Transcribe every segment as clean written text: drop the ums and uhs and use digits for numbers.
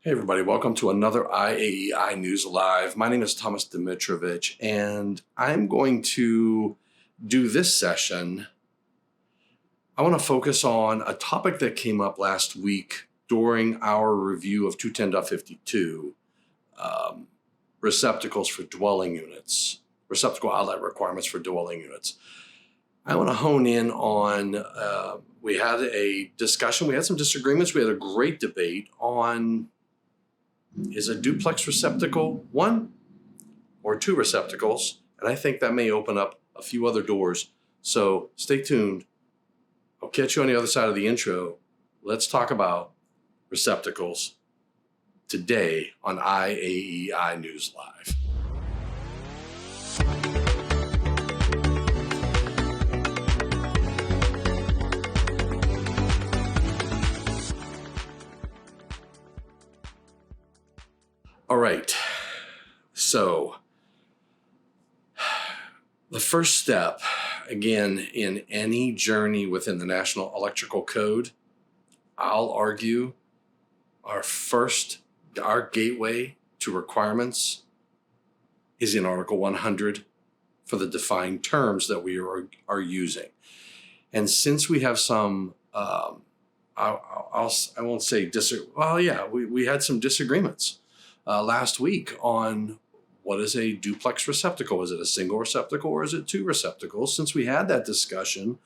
Hey everybody, welcome to another IAEI News Live. My name is Thomas Dimitrovich, and I'm going to do this session. I want to focus on a topic that came up last week during our review of 210.52, receptacles for dwelling units, receptacle outlet requirements for dwelling units. I want to hone in on, we had a discussion, we had some disagreements, we had a great debate on, is a duplex receptacle one or two receptacles? And I think that may open up a few other doors. So stay tuned. I'll catch you on the other side of the intro. Let's talk about receptacles today on IAEI News Live. All right, so the first step, again, in any journey within the National Electrical Code, I'll argue our gateway to requirements is in Article 100 for the defined terms that we are using. And since we have some, I won't say we had some disagreements last week on what is a duplex receptacle. Is it a single receptacle or is it two receptacles? Since we had that discussion,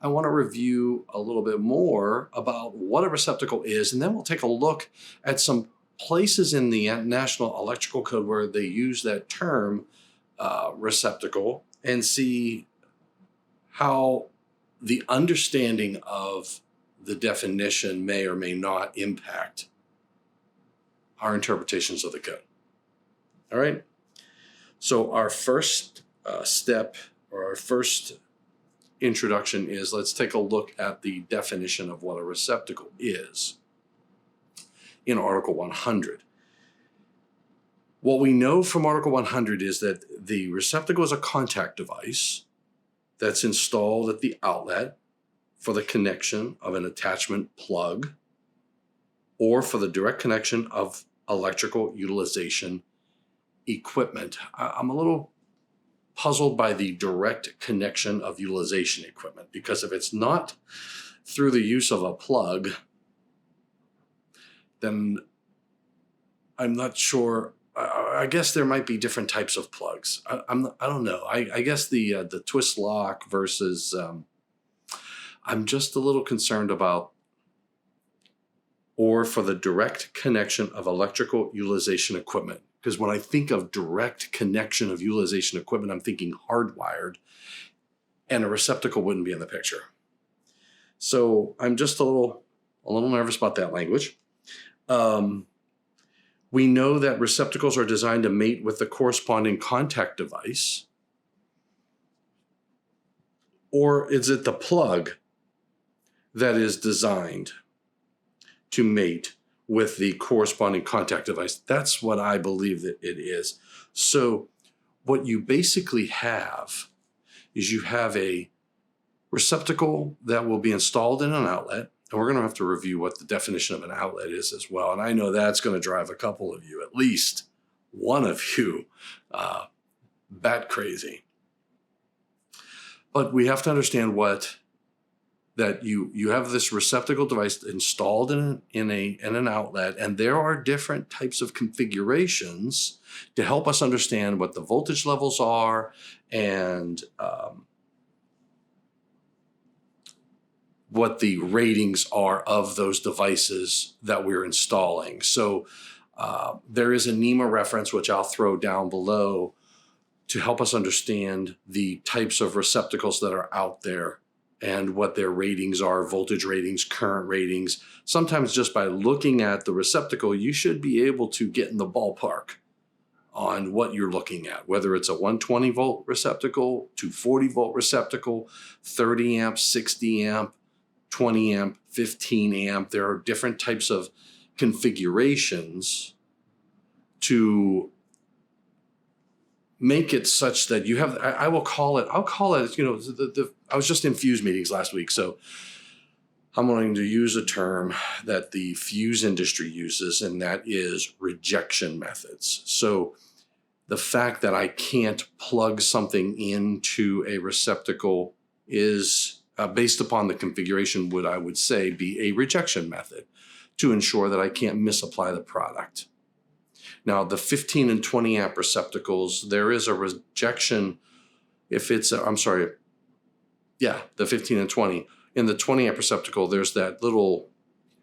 I want to review a little bit more about what a receptacle is, and then we'll take a look at some places in the National Electrical Code where they use that term receptacle and see how the understanding of the definition may or may not impact our interpretations of the code. All right. So our first step or our first introduction is, let's take a look at the definition of what a receptacle is in Article 100. What we know from Article 100 is that the receptacle is a contact device that's installed at the outlet for the connection of an attachment plug or for the direct connection of electrical utilization equipment. I'm a little puzzled by the direct connection of utilization equipment, because if it's not through the use of a plug, then I'm not sure. I guess there might be different types of plugs. I don't know. I guess the twist lock versus, I'm just a little concerned about, or for the direct connection of electrical utilization equipment. Because when I think of direct connection of utilization equipment, I'm thinking hardwired, and a receptacle wouldn't be in the picture. So I'm just a little nervous about that language. We know that receptacles are designed to mate with the corresponding contact device. Or is it the plug that is designed to mate with the corresponding contact device? That's what I believe that it is. So what you basically have is you have a receptacle that will be installed in an outlet, and we're going to have to review what the definition of an outlet is as well. And I know that's going to drive a couple of you, at least one of you, bat crazy. But we have to understand that you have this receptacle device installed in an outlet, and there are different types of configurations to help us understand what the voltage levels are and what the ratings are of those devices that we're installing. So there is a NEMA reference, which I'll throw down below, to help us understand the types of receptacles that are out there and what their ratings are, voltage ratings, current ratings. Sometimes just by looking at the receptacle, you should be able to get in the ballpark on what you're looking at, whether it's a 120 volt receptacle, 240 volt receptacle, 30 amp, 60 amp, 20 amp, 15 amp. There are different types of configurations to make it such that you have, I'll call it, I was just in fuse meetings last week. So I'm going to use a term that the fuse industry uses, and that is rejection methods. So the fact that I can't plug something into a receptacle is based upon the configuration would, I would say, be a rejection method to ensure that I can't misapply the product. Now, the 15 and 20 amp receptacles, there is a rejection if it's, the 15 and 20. In the 20 amp receptacle, there's that little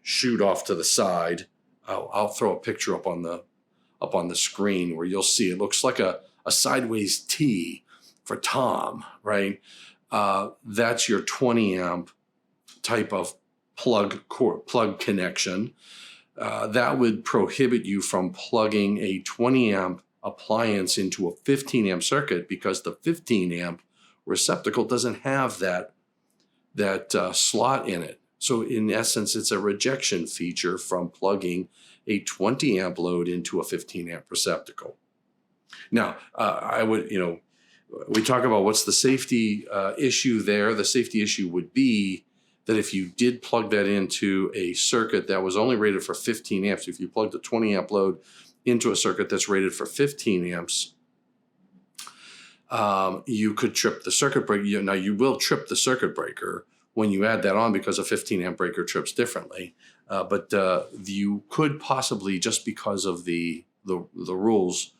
chute off to the side. I'll throw a picture up on the screen where you'll see it looks like a sideways T for Tom, right? That's your 20 amp type of plug connection. That would prohibit you from plugging a 20 amp appliance into a 15 amp circuit because the 15 amp receptacle doesn't have that slot in it. So in essence, it's a rejection feature from plugging a 20 amp load into a 15 amp receptacle. Now, we talk about what's the safety issue there. The safety issue would be that if you did plug that into a circuit that was only rated for 15 amps, if you plugged a 20 amp load into a circuit that's rated for 15 amps, you could trip the circuit breaker. Now, you will trip the circuit breaker when you add that on because a 15 amp breaker trips differently. But you could possibly, just because of the rules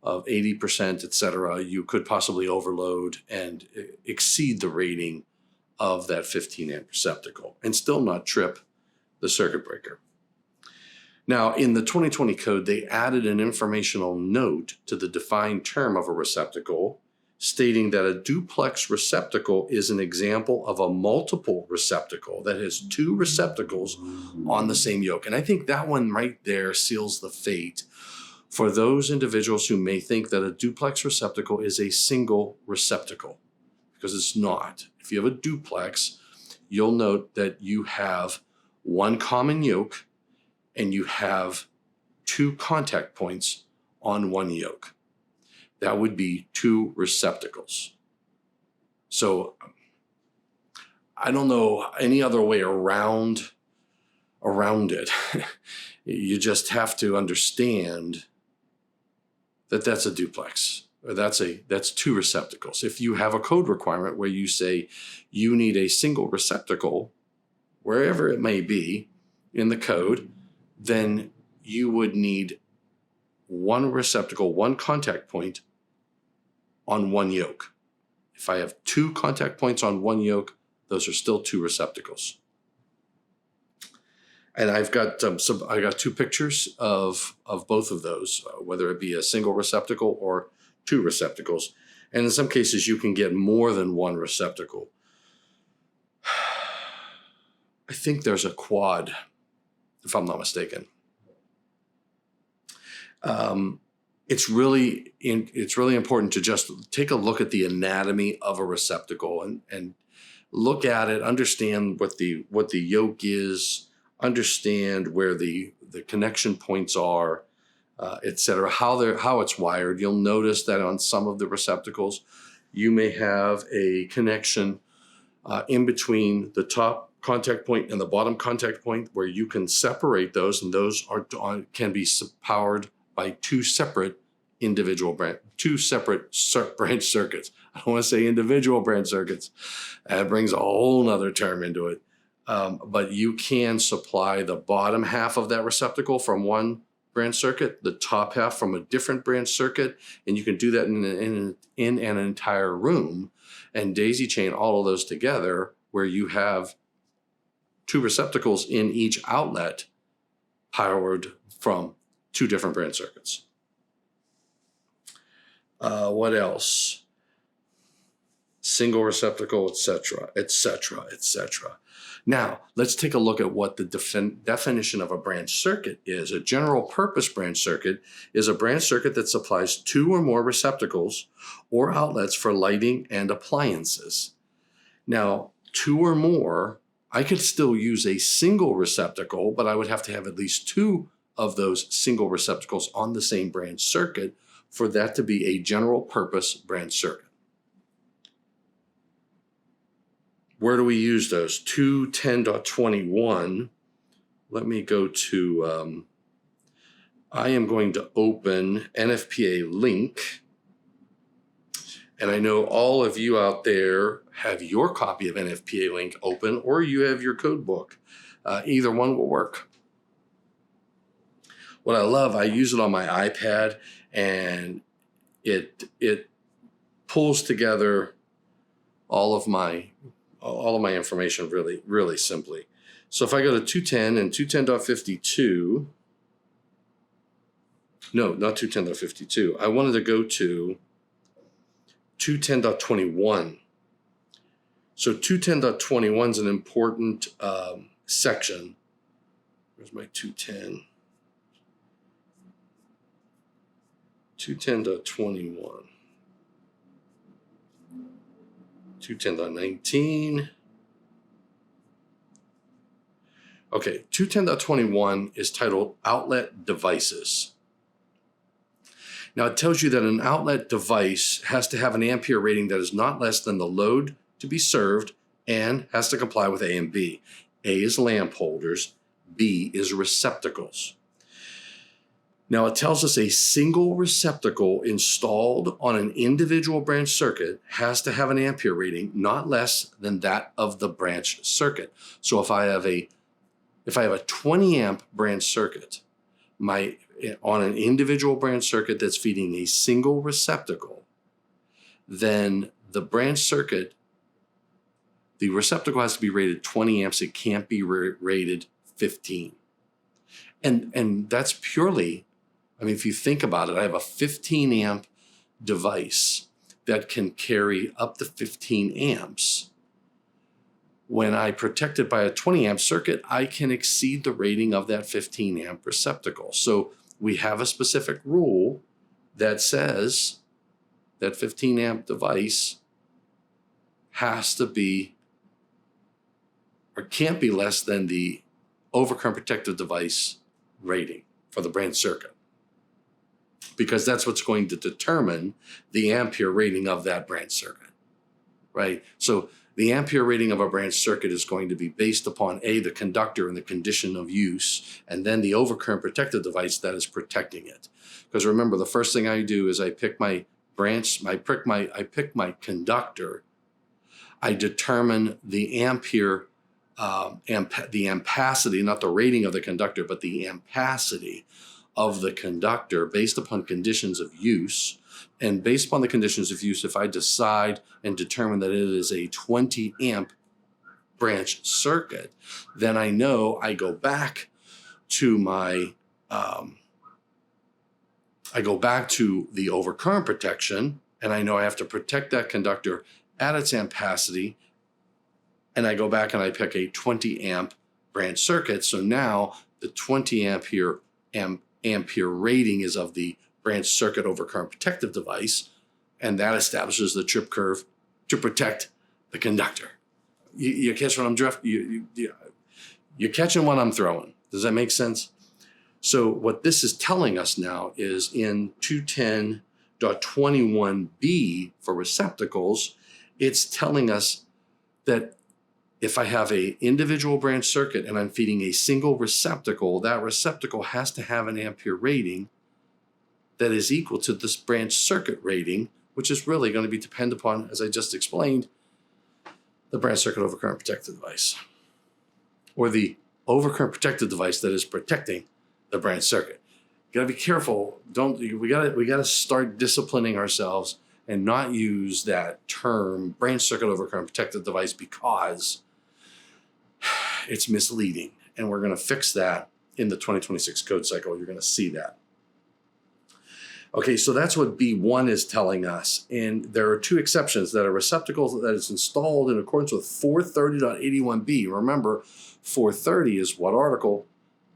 of 80%, et cetera, you could possibly overload and exceed the rating of that 15 amp receptacle and still not trip the circuit breaker. Now, in the 2020 code, they added an informational note to the defined term of a receptacle, stating that a duplex receptacle is an example of a multiple receptacle that has two receptacles on the same yoke. And I think that one right there seals the fate for those individuals who may think that a duplex receptacle is a single receptacle, because it's not. If you have a duplex, you'll note that you have one common yoke and you have two contact points on one yoke. That would be two receptacles. So I don't know any other way around it. You just have to understand that that's a duplex. Or that's two receptacles. If you have a code requirement where you say you need a single receptacle, wherever it may be in the code, then you would need one receptacle, one contact point on one yoke. If I have two contact points on one yoke, those are still two receptacles. And I've got I got two pictures of both of those, whether it be a single receptacle or two receptacles. And in some cases, you can get more than one receptacle. I think there's a quad, if I'm not mistaken. It's really important to just take a look at the anatomy of a receptacle and look at it, understand what the yoke is, understand where the connection points are, et cetera, how it's wired. You'll notice that on some of the receptacles, you may have a connection in between the top contact point and the bottom contact point where you can separate those, and those can be powered by two separate branch circuits. I don't want to say individual branch circuits. That brings a whole nother term into it. But you can supply the bottom half of that receptacle from one branch circuit, the top half from a different branch circuit, and you can do that in an entire room and daisy chain all of those together where you have two receptacles in each outlet powered from two different branch circuits. What else? Single receptacle, etc., etc., etc. Now, let's take a look at what the definition of a branch circuit is. A general purpose branch circuit is a branch circuit that supplies two or more receptacles or outlets for lighting and appliances. Now, two or more, I could still use a single receptacle, but I would have to have at least two of those single receptacles on the same branch circuit for that to be a general purpose branch circuit. where do we use those? 210.21. Let me go to, I am going to open NFPA link. And I know all of you out there have your copy of NFPA link open, or you have your code book. Either one will work. What I love, I use it on my iPad, and it pulls together all of my information really, really simply. So if I go to 210 and 210.52, no, not 210.52. I wanted to go to 210.21. So 210.21 is an important section. Where's my 210? 210.21. 210.19. Okay, 210.21 is titled Outlet Devices. Now it tells you that an outlet device has to have an ampere rating that is not less than the load to be served and has to comply with A and B. A is lamp holders, B is receptacles. Now it tells us a single receptacle installed on an individual branch circuit has to have an ampere rating not less than that of the branch circuit. So if I have a 20 amp branch circuit, on an individual branch circuit that's feeding a single receptacle, then the branch circuit, the receptacle has to be rated 20 amps. It can't be rated 15. And that's purely, I mean, if you think about it, I have a 15 amp device that can carry up to 15 amps. When I protect it by a 20 amp circuit, I can exceed the rating of that 15 amp receptacle. So we have a specific rule that says that 15 amp device has to be, or can't be less than the overcurrent protective device rating for the branch circuit, because that's what's going to determine the ampere rating of that branch circuit, right? So the ampere rating of a branch circuit is going to be based upon A, the conductor and the condition of use, and then the overcurrent protective device that is protecting it. Because remember, the first thing I do is I pick my branch, I pick my conductor, I determine the ampere, the ampacity, not the rating of the conductor, but the ampacity of the conductor based upon conditions of use. And based upon the conditions of use, if I decide and determine that it is a 20 amp branch circuit, then I know I go back to my, I go back to the overcurrent protection, and I know I have to protect that conductor at its ampacity, and I go back and I pick a 20 amp branch circuit. So now the 20 ampere rating is of the branch circuit overcurrent protective device, and that establishes the trip curve to protect the conductor. You catch what I'm you're catching what I'm throwing. Does that make sense? So what this is telling us now is in 210.21b for receptacles, it's telling us that if I have an individual branch circuit and I'm feeding a single receptacle, that receptacle has to have an ampere rating that is equal to this branch circuit rating, which is really going to be dependent upon, as I just explained, the branch circuit overcurrent protective device, or the overcurrent protective device that is protecting the branch circuit. You got to be careful. We got to start disciplining ourselves and not use that term branch circuit overcurrent protective device, because it's misleading. And we're going to fix that in the 2026 code cycle. You're going to see that. Okay, so that's what B1 is telling us. And there are two exceptions: that a receptacle that is installed in accordance with 430.81b. Remember, 430 is what article?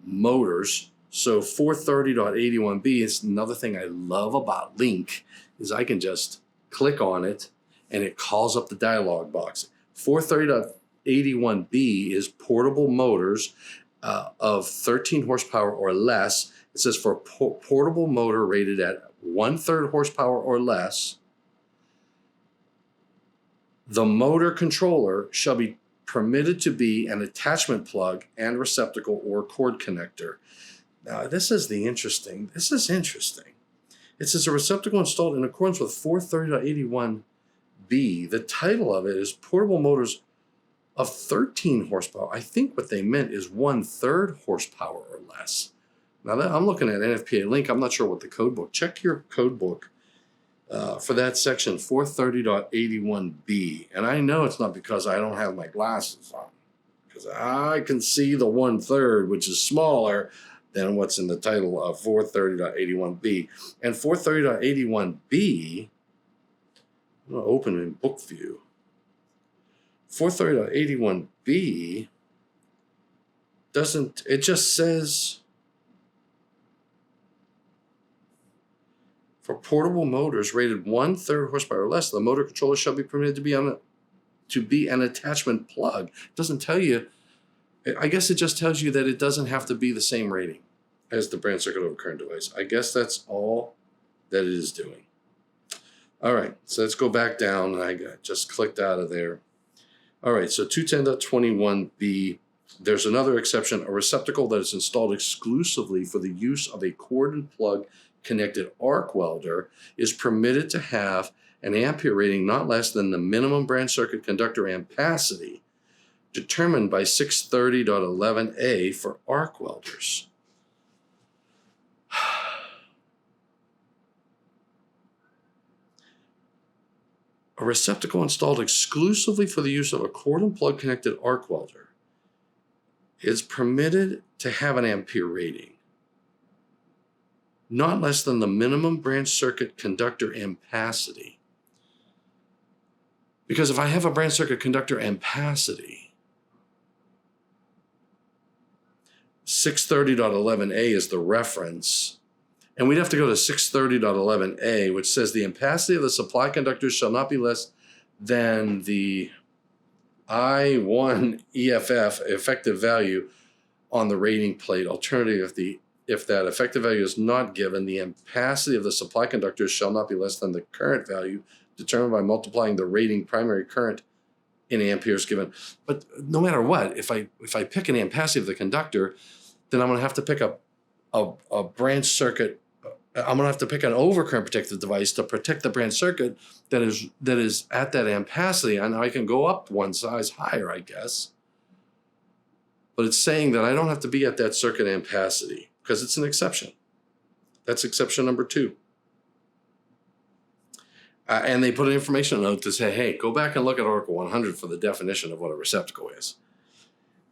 Motors. So 430.81b is another thing I love about Link, is I can just click on it and it calls up the dialog box. 430.81b is portable motors of 13 horsepower or less. It says for portable motor rated at 1/3 horsepower or less, The motor controller shall be permitted to be an attachment plug and receptacle or cord connector. Now, this is interesting. It says a receptacle installed in accordance with 430.81b. The title of it is Portable Motors of 13 horsepower. I think what they meant is 1/3 horsepower or less. Now, I'm looking at NFPA link. I'm not sure what the code book. Check your code book for that section, 430.81b. And I know it's not because I don't have my glasses on, because I can see the 1/3, which is smaller than what's in the title of 430.81b. And 430.81b, I'm going to open in book view. 430.81b doesn't, it just says for portable motors rated 1/3 horsepower or less, the motor controller shall be permitted to be an attachment plug. It doesn't tell you, I guess it just tells you that it doesn't have to be the same rating as the branch circuit overcurrent device. I guess that's all that it is doing. All right, so let's go back down, and I just clicked out of there. All right, so 210.21b, there's another exception. A receptacle that is installed exclusively for the use of a cord and plug connected arc welder is permitted to have an ampere rating not less than the minimum branch circuit conductor ampacity determined by 630.11a for arc welders. A receptacle installed exclusively for the use of a cord and plug connected arc welder is permitted to have an ampere rating not less than the minimum branch circuit conductor ampacity. Because if I have a branch circuit conductor ampacity, 630.11a is the reference, and we'd have to go to 630.11a, which says the ampacity of the supply conductors shall not be less than the I1 EFF effective value on the rating plate. Alternatively, if that effective value is not given, the ampacity of the supply conductors shall not be less than the current value determined by multiplying the rating primary current in amperes given. But no matter what, if I pick an ampacity of the conductor, then I'm going to have to pick a branch circuit. I'm going to have to pick an overcurrent protective device to protect the branch circuit that is at that ampacity. And I can go up one size higher, I guess. But it's saying that I don't have to be at that circuit ampacity because it's an exception. That's exception number 2. And they put an information note to say, hey, go back and look at Article 100 for the definition of what a receptacle is.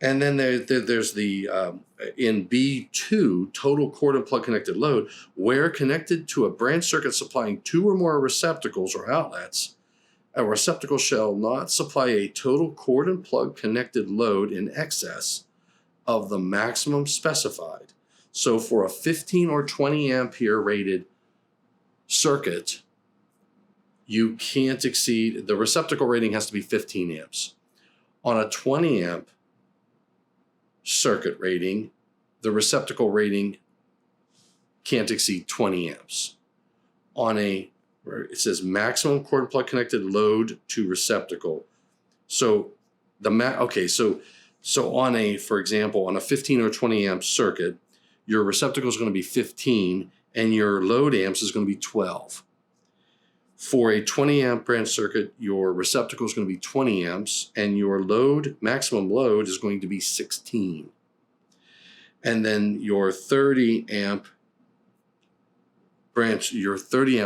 And then there's the, in B2, total cord and plug connected load, where connected to a branch circuit supplying 2 or more receptacles or outlets, a receptacle shall not supply a total cord and plug connected load in excess of the maximum specified. So for a 15 or 20 ampere rated circuit, you can't exceed, the receptacle rating has to be 15 amps. On a 20 amp circuit rating, the receptacle rating can't exceed 20 amps. On it says maximum cord and plug connected load to receptacle. So so on a, for example, on a 15 or 20 amp circuit, your receptacle is going to be 15 and your load amps is going to be 12. For a 20 amp branch circuit, your receptacle is going to be 20 amps and your maximum load is going to be 16. And then your 30 amp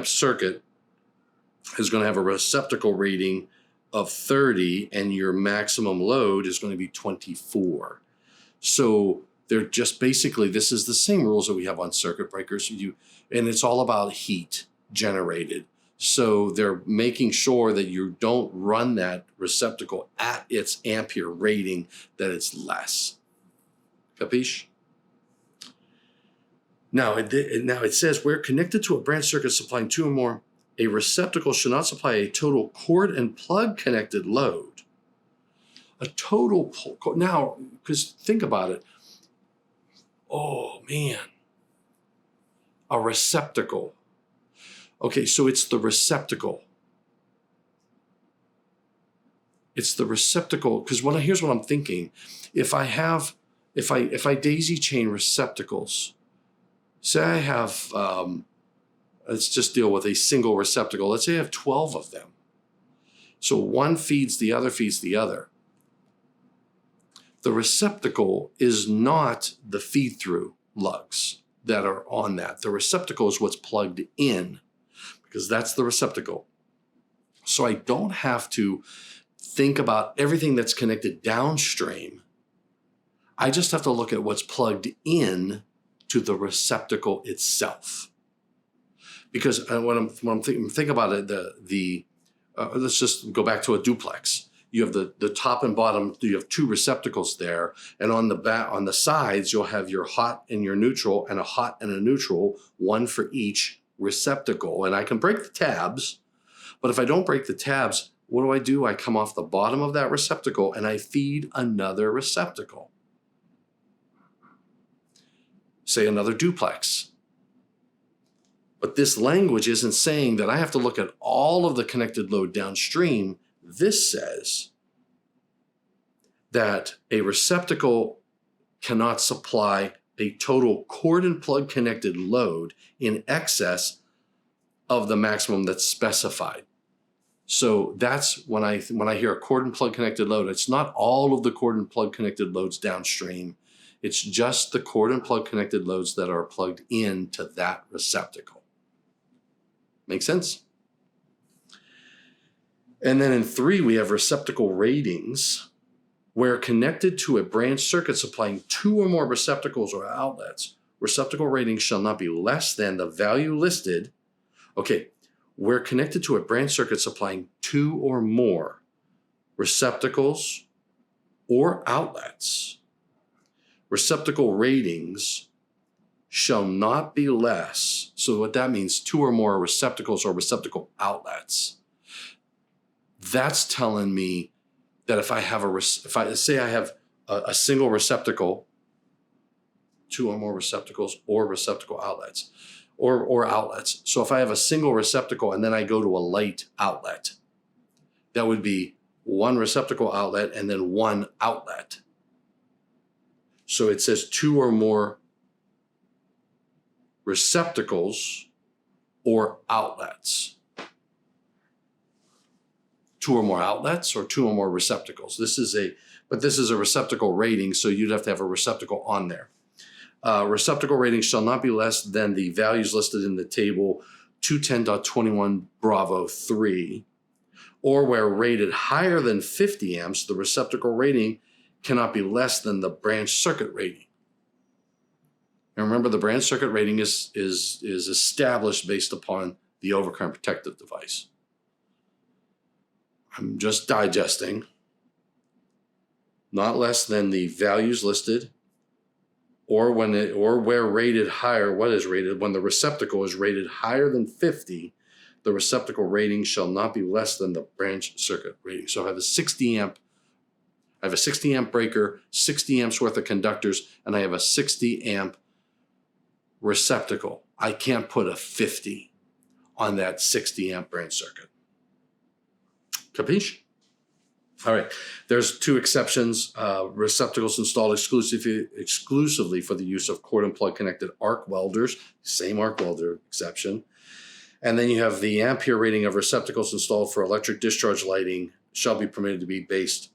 circuit is going to have a receptacle rating of 30 and your maximum load is going to be 24. So they're just basically, this is the same rules that we have on circuit breakers. And it's all about heat generated. So they're making sure that you don't run that receptacle at its ampere rating, that it's less. Capiche? Now it says, where connected to a branch circuit supplying 2 or more, a receptacle should not supply a total cord and plug connected load. A total, now, because think about it. Oh, man. A receptacle. Okay, so it's the receptacle. It's the receptacle, because here's what I'm thinking. If I daisy chain receptacles, say I have, let's just deal with a single receptacle. Let's say I have 12 of them. So one feeds the other, feeds the other. The receptacle is not the feed-through lugs that are on that. The receptacle is what's plugged in, because that's the receptacle. So I don't have to think about everything that's connected downstream. I just have to look at what's plugged in to the receptacle itself. Because when I'm thinking about it, let's just go back to a duplex. You have the top and bottom. You have two receptacles there, and on the sides you'll have your hot and your neutral, and a hot and a neutral, one for each receptacle. And I can break the tabs, but if I don't break the tabs, what do? I come off the bottom of that receptacle and I feed another receptacle. Say another duplex. But this language isn't saying that I have to look at all of the connected load downstream. This says that a receptacle cannot supply a total cord and plug connected load in excess of the maximum that's specified. So that's when I hear a cord and plug connected load, it's not all of the cord and plug connected loads downstream. It's just the cord and plug connected loads that are plugged into that receptacle. Make sense? And then in 3, we have receptacle ratings, where connected to a branch circuit supplying 2 or more receptacles or outlets, receptacle ratings shall not be less than the value listed. Okay, where connected to a branch circuit supplying 2 or more receptacles or outlets, receptacle ratings shall not be less. So what that means, 2 or more receptacles or receptacle outlets. That's telling me that if I have say I have a single receptacle, 2 or more receptacles or receptacle outlets, or outlets. So if I have a single receptacle and then I go to a light outlet, that would be 1 receptacle outlet and then 1 outlet. So it says 2 or more receptacles or outlets. 2 or more outlets or 2 or more receptacles. This is a receptacle rating, so you'd have to have a receptacle on there. Receptacle rating shall not be less than the values listed in the table 210.21 Bravo 3, or where rated higher than 50 amps, the receptacle rating cannot be less than the branch circuit rating. And remember, the branch circuit rating is established based upon the overcurrent protective device. I'm just digesting. Not less than the values listed, or where rated higher. What is rated? When the receptacle is rated higher than 50, the receptacle rating shall not be less than the branch circuit rating. So I have a 60 amp breaker, 60 amps worth of conductors, and I have a 60 amp receptacle. I can't put a 50 on that 60 amp branch circuit. Capiche? All right. There's 2 exceptions. Receptacles installed exclusively for the use of cord and plug connected arc welders. Same arc welder exception. And then you have the ampere rating of receptacles installed for electric discharge lighting shall be permitted to be based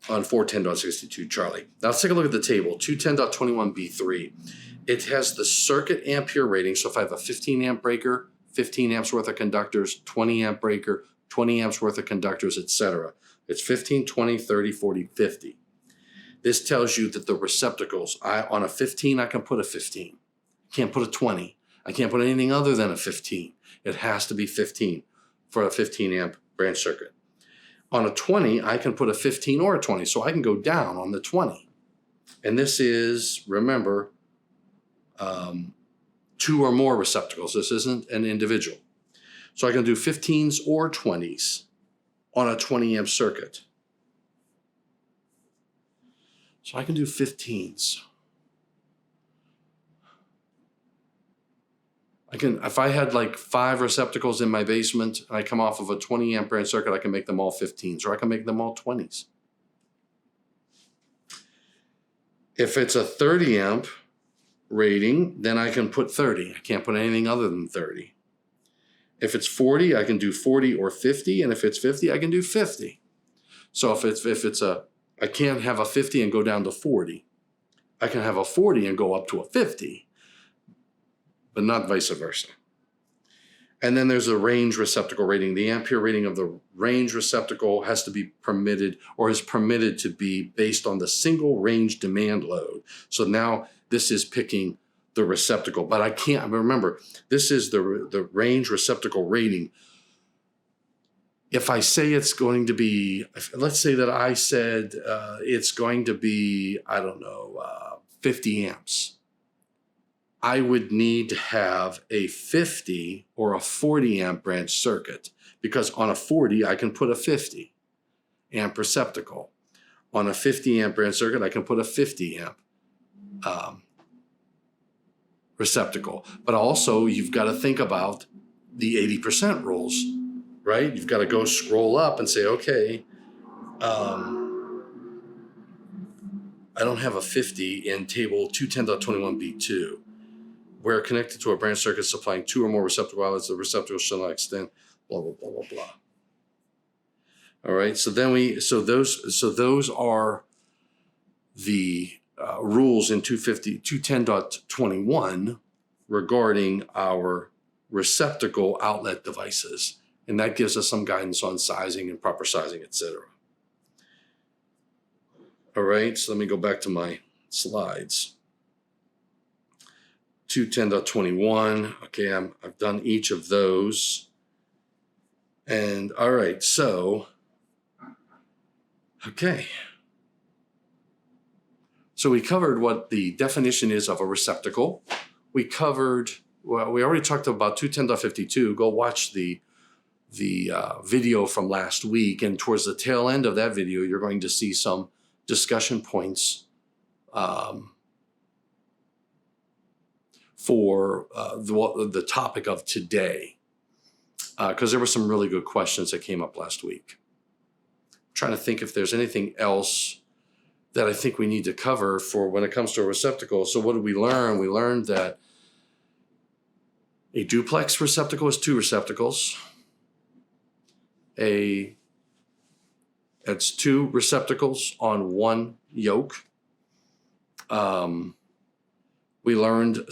on 410.62 Charlie. Now let's take a look at the table. 210.21B3. It has the circuit ampere rating. So if I have a 15 amp breaker, 15 amps worth of conductors, 20 amp breaker, 20 amps worth of conductors, etc. It's 15, 20, 30, 40, 50. This tells you that the receptacles, on a 15, I can put a 15. Can't put a 20. I can't put anything other than a 15. It has to be 15 for a 15 amp branch circuit. On a 20, I can put a 15 or a 20, so I can go down on the 20. And this is, remember, 2 or more receptacles. This isn't an individual. So I can do 15s or 20s on a 20 amp circuit. So I can do 15s. if I had like 5 receptacles in my basement and I come off of a 20 amp branch circuit, I can make them all 15s, or I can make them all 20s. If it's a 30 amp rating, then I can put 30. I can't put anything other than 30. If it's 40, I can do 40 or 50. And if it's 50, I can do 50. So I can't have a 50 and go down to 40. I can have a 40 and go up to a 50, but not vice versa. And then there's a range receptacle rating. The ampere rating of the range receptacle has to be permitted, or is permitted to be, based on the single range demand load. So now this is picking the receptacle, but I can't remember. This is the range receptacle rating. If I say it's going to be, let's say that I said it's going to be, 50 amps. I would need to have a 50 or a 40 amp branch circuit, because on a 40, I can put a 50 amp receptacle. On a 50 amp branch circuit, I can put a 50 amp receptacle. But also, you've got to think about the 80% rules, right? You've got to go scroll up and say, okay, I don't have a 50 in table 210.21b2. Where connected to a branch circuit supplying 2 or more receptacle outlets, the receptacle shall not extend, blah, blah, blah, blah, blah. All right, so those are the rules in 210.21 regarding our receptacle outlet devices. And that gives us some guidance on sizing and proper sizing, etc. All right, so let me go back to my slides. 210.21. Okay, I've done each of those. And all right, so, okay. So we covered what the definition is of a receptacle. We already talked about 210.52. Go watch the video from last week. And towards the tail end of that video, you're going to see some discussion points for the topic of today, because there were some really good questions that came up last week. I'm trying to think if there's anything else that I think we need to cover for when it comes to a receptacle. So what did we learn? We learned that a duplex receptacle is 2 receptacles. It's 2 receptacles on 1 yoke. We learned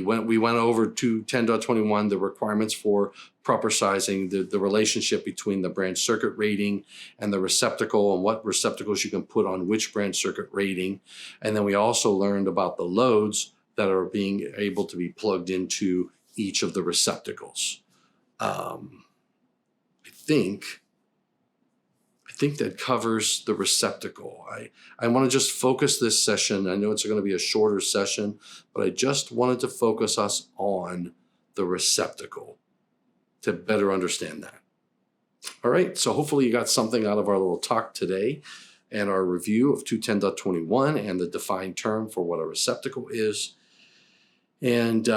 when we went over to 10.21, the requirements for proper sizing, the relationship between the branch circuit rating and the receptacle, and what receptacles you can put on which branch circuit rating. And then we also learned about the loads that are being able to be plugged into each of the receptacles. I think that covers the receptacle. I want to just focus this session. I know it's going to be a shorter session, but I just wanted to focus us on the receptacle to better understand that. All right, so hopefully you got something out of our little talk today and our review of 210.21 and the defined term for what a receptacle is. And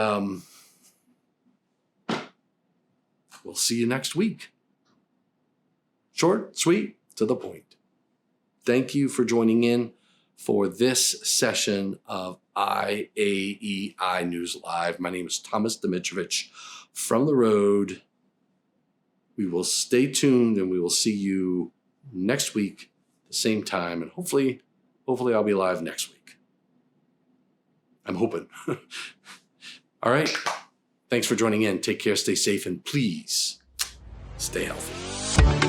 we'll see you next week. Short, sweet, to the point. Thank you for joining in for this session of IAEI News Live. My name is Thomas Dimitrovich from the road. We will stay tuned, and we will see you next week, the same time, and hopefully I'll be live next week. I'm hoping. All right. Thanks for joining in. Take care, stay safe, and please stay healthy.